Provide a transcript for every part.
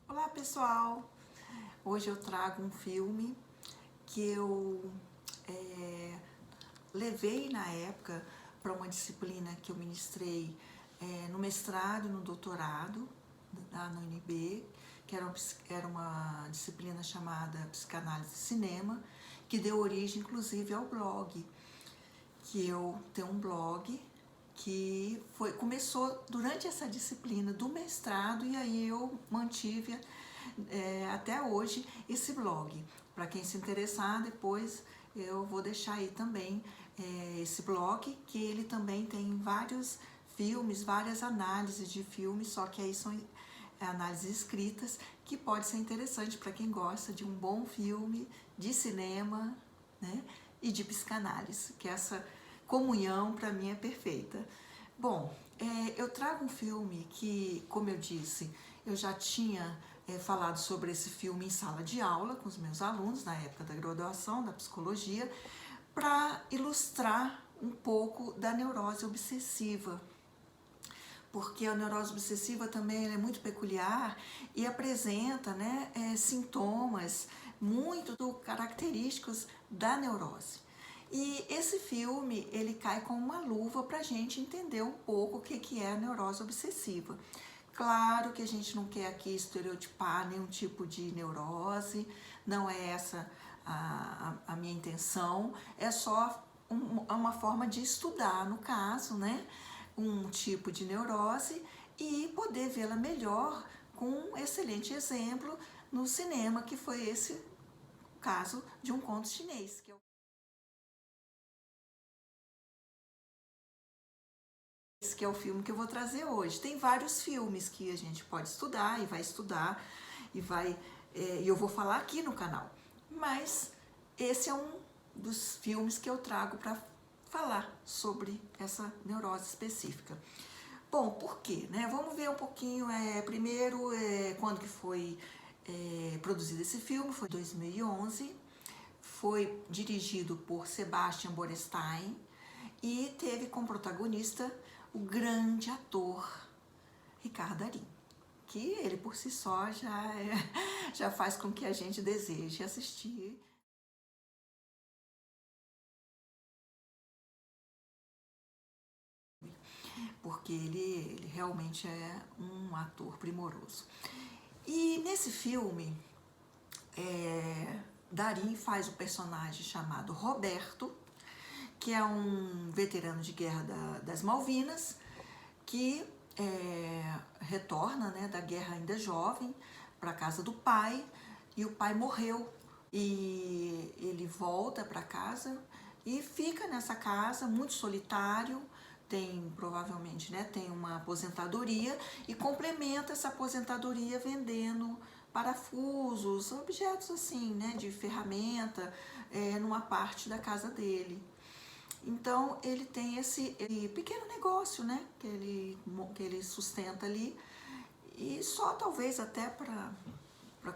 Olá pessoal, hoje eu trago um filme que eu levei na época para uma disciplina que eu ministrei no mestrado e no doutorado lá no UNB, que era uma disciplina chamada Psicanálise e Cinema, que deu origem inclusive ao blog, que eu tenho um blog que começou durante essa disciplina do mestrado e aí eu mantive até hoje esse blog. Para quem se interessar, depois eu vou deixar aí também esse blog, que ele também tem vários filmes, várias análises de filmes, só que aí são análises escritas, que pode ser interessante para quem gosta de um bom filme, de cinema, né, e de psicanálise, que essa comunhão para mim é perfeita. Bom, eu trago um filme que, como eu disse, eu já tinha falado sobre esse filme em sala de aula com os meus alunos na época da graduação da psicologia, para ilustrar um pouco da neurose obsessiva, porque a neurose obsessiva também é muito peculiar e apresenta, né, sintomas muito característicos da neurose. E esse filme, ele cai como uma luva para a gente entender um pouco o que é a neurose obsessiva. Claro que a gente não quer aqui estereotipar nenhum tipo de neurose, não é essa a minha intenção, é só uma forma de estudar, no caso, né, um tipo de neurose e poder vê-la melhor com um excelente exemplo no cinema, que foi esse caso de Um Conto Chinês, que é o filme que eu vou trazer hoje. Tem vários filmes que a gente pode estudar e vai e eu vou falar aqui no canal. Mas esse é um dos filmes que eu trago para falar sobre essa neurose específica. Bom, por quê? Né? Vamos ver um pouquinho, primeiro, quando que foi produzido esse filme, foi em 2011, foi dirigido por Sebastian Borenstein e teve como protagonista o grande ator Ricardo Darín, que ele por si só já faz com que a gente deseje assistir. Porque ele realmente é um ator primoroso. E nesse filme, Darín faz o personagem chamado Roberto, que é um veterano de guerra das Malvinas, que retorna, né, da guerra ainda jovem para a casa do pai, e o pai morreu. E ele volta para casa e fica nessa casa muito solitário, tem provavelmente, né, tem uma aposentadoria e complementa essa aposentadoria vendendo parafusos, objetos assim, né, de ferramenta, numa parte da casa dele. Então ele tem esse pequeno negócio, né, que ele sustenta ali, e só talvez até para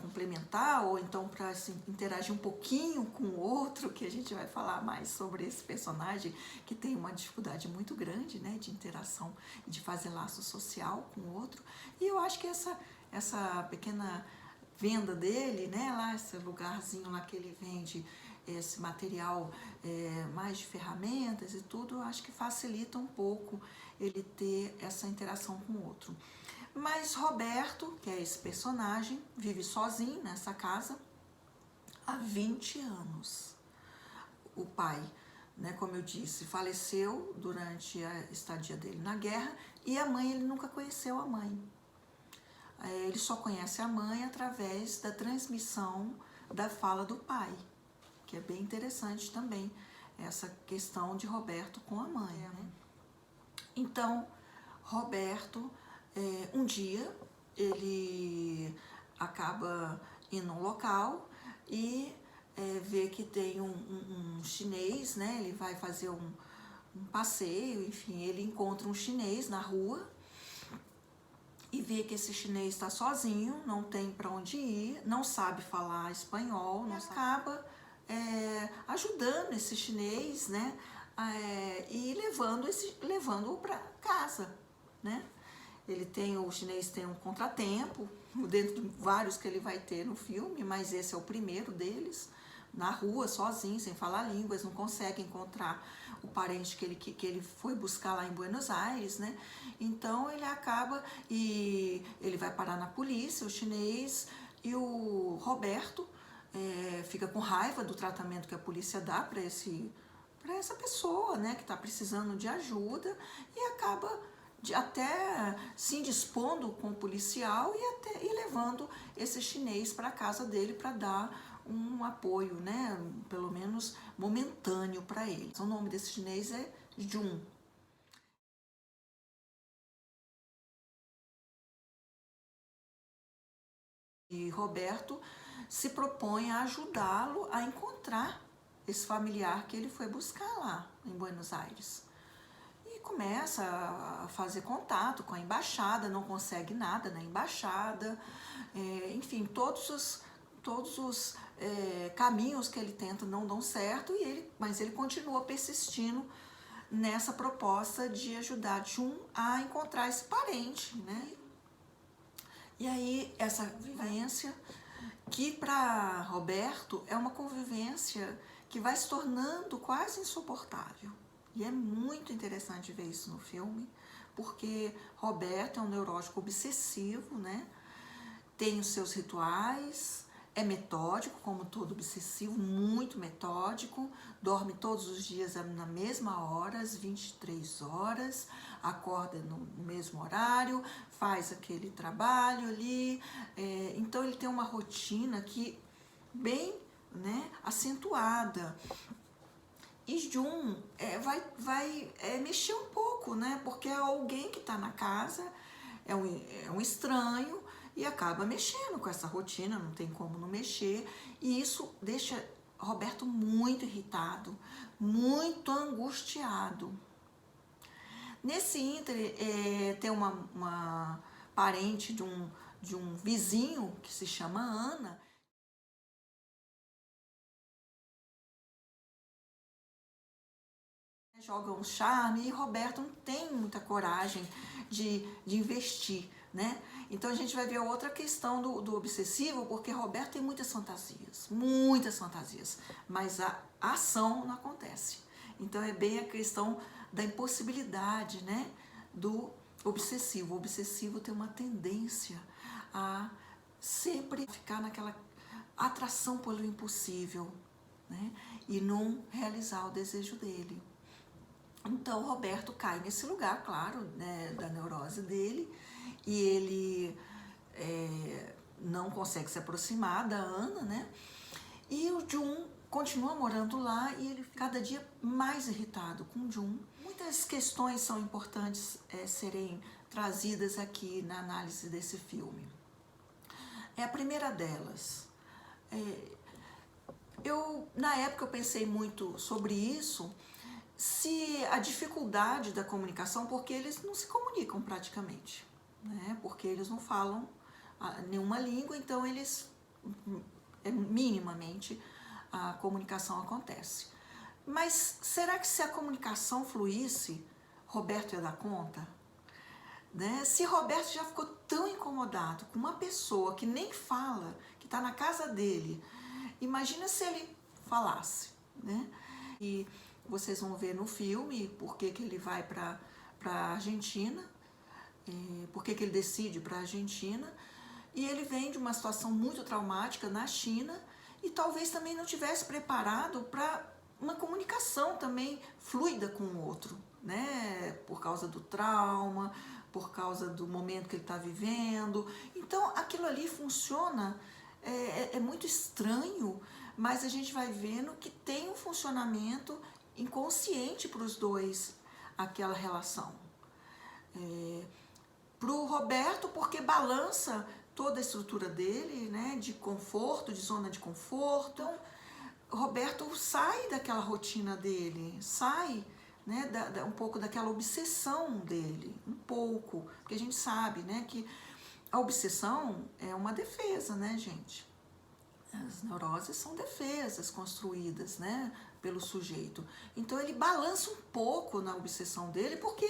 complementar ou então para assim, interagir um pouquinho com o outro, que a gente vai falar mais sobre esse personagem que tem uma dificuldade muito grande, né, de interação e de fazer laço social com o outro. E eu acho que essa pequena venda dele, né, lá esse lugarzinho lá que ele vende esse material mais de ferramentas e tudo, eu acho que facilita um pouco ele ter essa interação com o outro. Mas Roberto, que é esse personagem, vive sozinho nessa casa há 20 anos. O pai, né, como eu disse, faleceu durante a estadia dele na guerra e a mãe, ele nunca conheceu a mãe. Ele só conhece a mãe através da transmissão da fala do pai, que é bem interessante também, essa questão de Roberto com a mãe, né? Então, Roberto, um dia, ele acaba indo num local e vê que tem um chinês, né? Ele vai fazer um passeio, enfim, ele encontra um chinês na rua e vê que esse chinês está sozinho, não tem para onde ir, não sabe falar espanhol, não acaba ajudando esse chinês, né, e levando-o para casa, né. O chinês tem um contratempo dentro de vários que ele vai ter no filme, mas esse é o primeiro deles, na rua, sozinho, sem falar línguas, não consegue encontrar o parente que ele foi buscar lá em Buenos Aires, né? Então ele acaba e ele vai parar na polícia, o chinês, e o Roberto fica com raiva do tratamento que a polícia dá para essa pessoa, né, que está precisando de ajuda, e acaba até se indispondo com o policial e levando esse chinês para a casa dele para dar um apoio, né, pelo menos momentâneo para ele. O nome desse chinês é Jun. E Roberto se propõe a ajudá-lo a encontrar esse familiar que ele foi buscar lá em Buenos Aires. E começa a fazer contato com a embaixada, não consegue nada na embaixada, enfim, todos os caminhos que ele tenta não dão certo, mas ele continua persistindo nessa proposta de ajudar Jun a encontrar esse parente, né? E aí essa vivência que para Roberto é uma convivência que vai se tornando quase insuportável. E é muito interessante ver isso no filme, porque Roberto é um neurótico obsessivo, né? Tem os seus rituais, é metódico, como todo obsessivo, muito metódico, dorme todos os dias na mesma hora, às 23 horas, acorda no mesmo horário, faz aquele trabalho ali, então ele tem uma rotina que bem, né, acentuada. E Jun vai mexer um pouco, né, porque é alguém que está na casa, é um estranho, e acaba mexendo com essa rotina, não tem como não mexer, e isso deixa Roberto muito irritado, muito angustiado. Nesse ínter, tem uma parente de um vizinho que se chama Ana, joga um charme, e Roberto não tem muita coragem de investir, né? Então a gente vai ver outra questão do obsessivo, porque Roberto tem muitas fantasias, mas a ação não acontece. Então é bem a questão da impossibilidade, né, do obsessivo. O obsessivo tem uma tendência a sempre ficar naquela atração pelo impossível, né, e não realizar o desejo dele. Então, Roberto cai nesse lugar, claro, né, da neurose dele, e ele não consegue se aproximar da Ana, né? E o Jun continua morando lá e ele fica cada dia mais irritado com o Jun. Muitas questões são importantes serem trazidas aqui na análise desse filme. A primeira delas, na época eu pensei muito sobre isso, se a dificuldade da comunicação, porque eles não se comunicam praticamente, né? Porque eles não falam nenhuma língua, então eles minimamente a comunicação acontece. Mas será que se a comunicação fluísse, Roberto ia dar conta? Né? Se Roberto já ficou tão incomodado com uma pessoa que nem fala, que está na casa dele, imagina se ele falasse, né? E vocês vão ver no filme por que ele vai para a Argentina, por que ele decide para a Argentina, e ele vem de uma situação muito traumática na China e talvez também não tivesse preparado para uma comunicação também fluida com o outro, né? Por causa do trauma, por causa do momento que ele está vivendo. Então aquilo ali funciona, é muito estranho, mas a gente vai vendo que tem um funcionamento inconsciente para os dois, aquela relação. Para o Roberto, porque balança toda a estrutura dele, né, de conforto, de zona de conforto. Então, Roberto sai daquela rotina dele, sai, né, um pouco daquela obsessão dele, um pouco, porque a gente sabe, né, que a obsessão é uma defesa, né, gente? As neuroses são defesas construídas, né, pelo sujeito. Então ele balança um pouco na obsessão dele, porque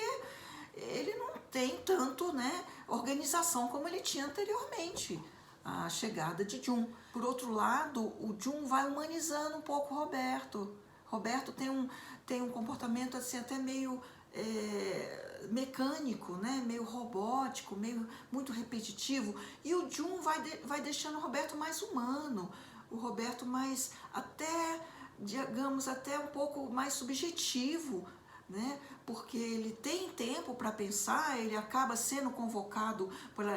ele não tem tanto, né, organização como ele tinha anteriormente, a chegada de Jun. Por outro lado, o Jun vai humanizando um pouco o Roberto. Roberto tem um comportamento assim até meio mecânico, né? Meio robótico, meio muito repetitivo. E o Jun vai deixando o Roberto mais humano, o Roberto mais até, digamos, até um pouco mais subjetivo, né? Porque ele tem tempo para pensar, ele acaba sendo convocado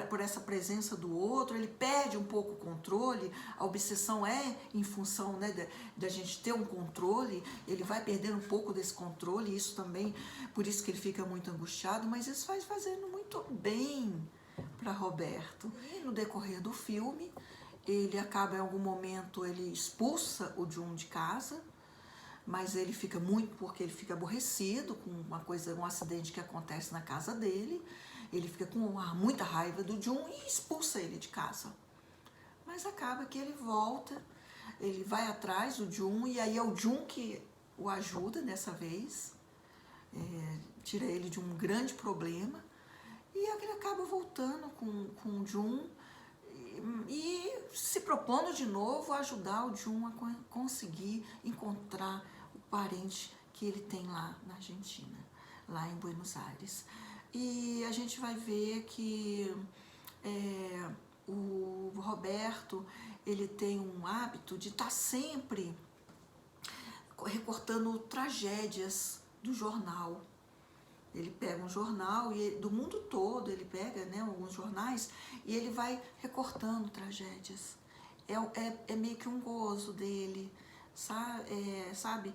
por essa presença do outro, ele perde um pouco o controle, a obsessão é em função, né, de a gente ter um controle, ele vai perdendo um pouco desse controle, isso também, por isso que ele fica muito angustiado, mas isso vai fazendo muito bem para Roberto. E no decorrer do filme, ele acaba em algum momento, ele expulsa o Jun de casa, mas ele fica muito, porque ele fica aborrecido com um acidente que acontece na casa dele, ele fica com muita raiva do Jun e expulsa ele de casa. Mas acaba que ele volta, ele vai atrás do Jun, e aí é o Jun que o ajuda dessa vez, tira ele de um grande problema, e ele acaba voltando com o Jun e se propondo de novo a ajudar o Jun a conseguir encontrar o parente que ele tem lá na Argentina, lá em Buenos Aires. E a gente vai ver que o Roberto, ele tem um hábito de estar sempre recortando tragédias do jornal. Ele pega um jornal do mundo todo, ele pega, né, alguns jornais e ele vai recortando tragédias. É meio que um gozo dele, sabe?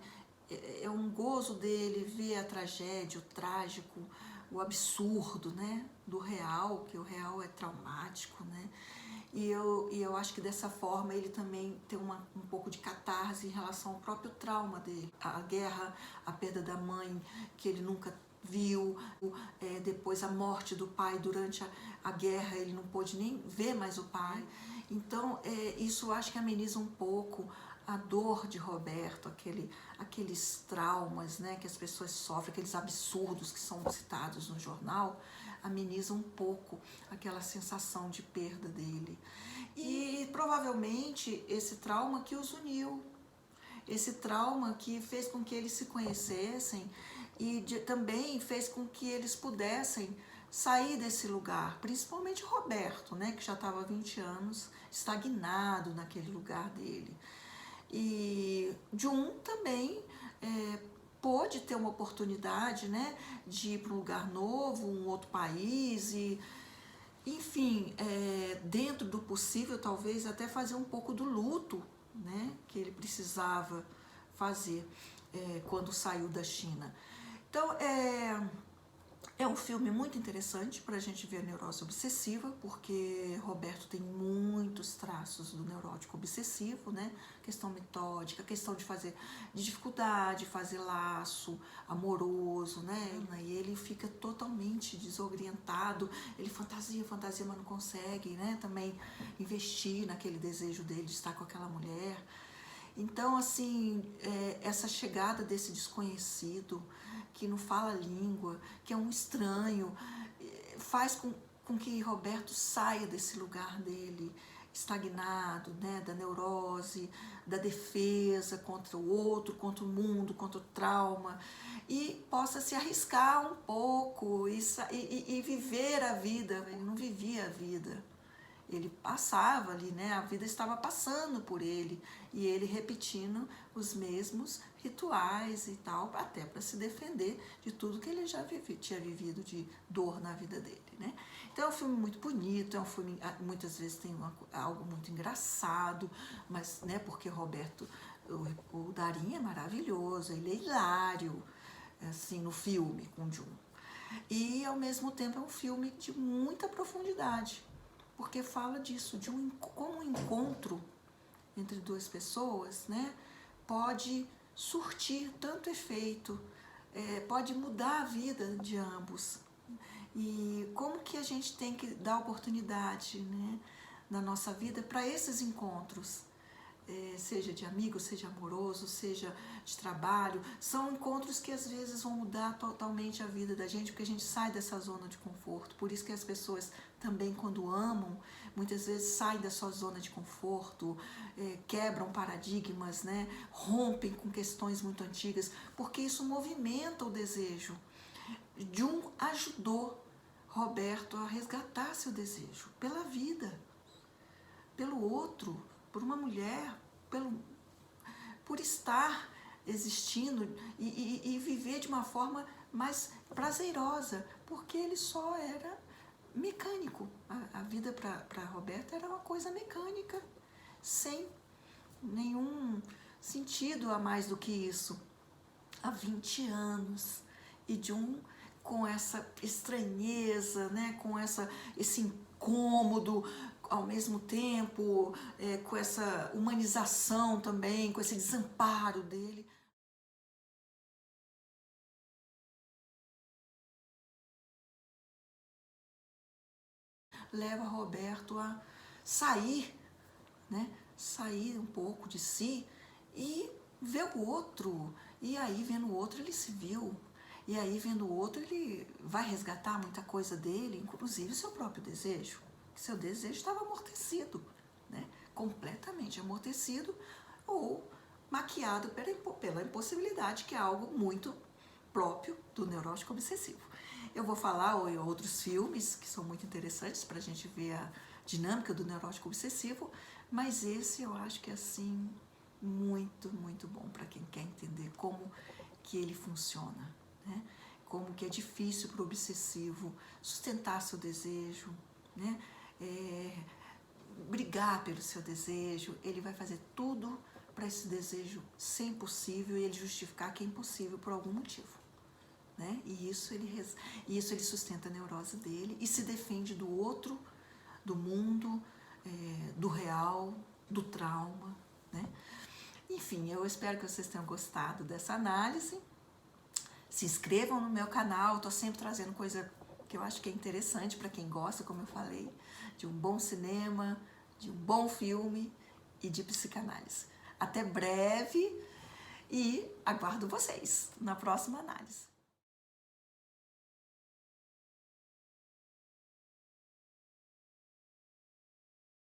É um gozo dele ver a tragédia, o trágico, o absurdo, né, do real, que o real é traumático, né? E eu acho que dessa forma ele também tem um pouco de catarse em relação ao próprio trauma dele. A guerra, a perda da mãe, que ele nunca viu, depois a morte do pai durante a guerra, ele não pôde nem ver mais o pai. Então, isso acho que ameniza um pouco a dor de Roberto, aqueles traumas, né, que as pessoas sofrem, aqueles absurdos que são citados no jornal, ameniza um pouco aquela sensação de perda dele. E provavelmente esse trauma que os uniu, esse trauma que fez com que eles se conhecessem e também fez com que eles pudessem sair desse lugar, principalmente Roberto, né, que já estava há 20 anos estagnado naquele lugar dele. E Jun também pôde ter uma oportunidade, né, de ir para um lugar novo, um outro país e, enfim, dentro do possível, talvez até fazer um pouco do luto, né, que ele precisava fazer quando saiu da China. Então, é um filme muito interessante para a gente ver a neurose obsessiva, porque Roberto tem muitos traços do neurótico obsessivo, né? Questão metódica, questão de dificuldade, fazer laço amoroso, né? E ele fica totalmente desorientado, ele fantasia, mas não consegue, né? Também investir naquele desejo dele de estar com aquela mulher. Então, assim, essa chegada desse desconhecido, que não fala a língua, que é um estranho, faz com que Roberto saia desse lugar dele, estagnado, né, da neurose, da defesa contra o outro, contra o mundo, contra o trauma, e possa se arriscar um pouco e viver a vida. Ele não vivia a vida. Ele passava ali, né? A vida estava passando por ele e ele repetindo os mesmos rituais e tal, até para se defender de tudo que ele já tinha vivido de dor na vida dele, né? Então é um filme muito bonito, é um filme, muitas vezes tem algo muito engraçado, mas, né, porque Roberto, o Darín é maravilhoso, ele é hilário, assim, no filme com Jun. E, ao mesmo tempo, é um filme de muita profundidade, porque fala disso, de como um encontro entre duas pessoas, né, pode surtir tanto efeito, pode mudar a vida de ambos. E como que a gente tem que dar oportunidade, né, na nossa vida para esses encontros. seja de amigo, seja amoroso, seja de trabalho, são encontros que às vezes vão mudar totalmente a vida da gente, porque a gente sai dessa zona de conforto. Por isso que as pessoas também, quando amam, muitas vezes saem da sua zona de conforto, quebram paradigmas, né? Rompem com questões muito antigas, porque isso movimenta o desejo. Jung ajudou Roberto a resgatar seu desejo pela vida, pelo outro, por uma mulher, por estar existindo e viver de uma forma mais prazerosa, porque ele só era mecânico. A vida para Roberto era uma coisa mecânica, sem nenhum sentido a mais do que isso. Há 20 anos. E de com essa estranheza, né? Com esse incômodo, ao mesmo tempo, com essa humanização também, com esse desamparo dele. Leva Roberto a sair, né? Sair um pouco de si e ver o outro. E aí, vendo o outro, ele se viu. E aí, vendo o outro, ele vai resgatar muita coisa dele, inclusive o seu próprio desejo. Seu desejo estava amortecido, né? Completamente amortecido ou maquiado pela impossibilidade, que é algo muito próprio do neurótico obsessivo. Eu vou falar outros filmes que são muito interessantes para a gente ver a dinâmica do neurótico obsessivo, mas esse eu acho que é assim muito, muito bom para quem quer entender como que ele funciona, né? Como que é difícil para o obsessivo sustentar seu desejo, né? Brigar pelo seu desejo, ele vai fazer tudo para esse desejo ser impossível e ele justificar que é impossível por algum motivo. Né? E isso ele sustenta a neurose dele e se defende do outro, do mundo, do real, do trauma. Né? Enfim, eu espero que vocês tenham gostado dessa análise. Se inscrevam no meu canal, estou sempre trazendo coisa que eu acho que é interessante para quem gosta, como eu falei, de um bom cinema, de um bom filme e de psicanálise. Até breve e aguardo vocês na próxima análise.